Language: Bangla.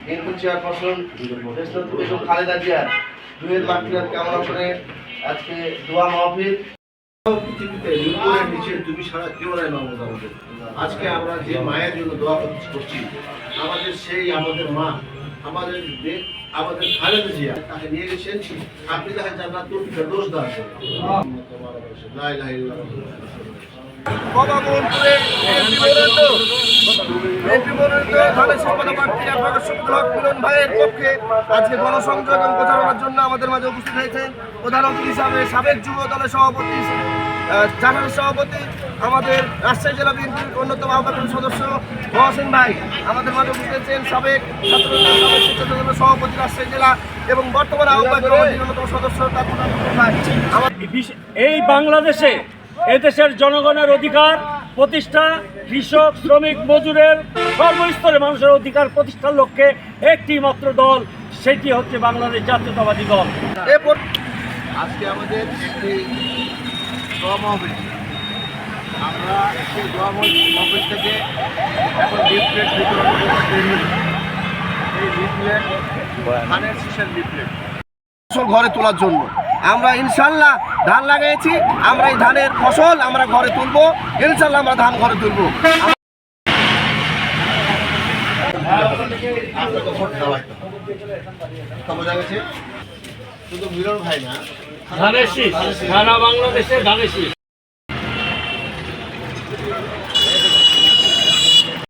বিএনপি চেয়ারপারসন বেগম খালেদা জিয়ার দুয়ের মাগফিরাত কামনা করে আজকে দোয়া মাহফিল। পৃথিবীতে উপরে নিচে তুমি সারা কেউ নাই মাহমুদ আমাদের। আজকে আমরা যে মায়ের জন্য দোয়া করছি, আমাদের মা, আমাদের খালেদা জিয়া তাকে নিয়ে গেছেন, আপনি তাকে জান্নাতুল ফেরদৌস দান করুন। লা ইলাহা ইল্লাল্লাহ। ভাইয়ের পক্ষে আজকে গণসংযোগ এবং প্রচারণার জন্য আমাদের মাঝে উপস্থিত হয়েছেন প্রধান অতিথি হিসাবে সাবেক যুব দলের সভাপতি, জানার সভাপতি, আমাদের রাজশাহী জেলা বিএনপির অন্যতম আহ্বায়ক সদস্য মহসিন ভাই আমাদের মাঝে উপস্থিত হয়েছেন, সাবেক ছাত্র সভাপতি রাজশাহী জেলা এবং বর্তমানে আহ্বায়ক কমিটির অন্যতম সদস্য ভাই। এই বাংলাদেশে এদেশের জনগণের অধিকার প্রতিষ্ঠা, কৃষক, শ্রমিক, মজুরের সর্বস্তরে মানুষের অধিকার প্রতিষ্ঠার লক্ষ্যে একটি মাত্র দল, সেটি হচ্ছে বাংলাদেশ জাতীয়তাবাদী দল। আজকে আমাদের একটি দোয়া মাহফিল, আমরা সেই দোয়া মাহফিল থেকে এখন লিফলেট বিতরণ করতে, এই লিফলেট ধানের শীষের লিফলেট ঘরে তোলার জন্য আমরা ইনশাল্লাহ ধান লাগাইছি, আমরা এই ধানের ফসল আমরা ঘরে তুলবো, ইনশাল্লাহ আমরা ধান ঘরে তুলবো। শুধু মিলন ভাই না, ধানের শীষ, সারা বাংলাদেশে ধানের শীষ।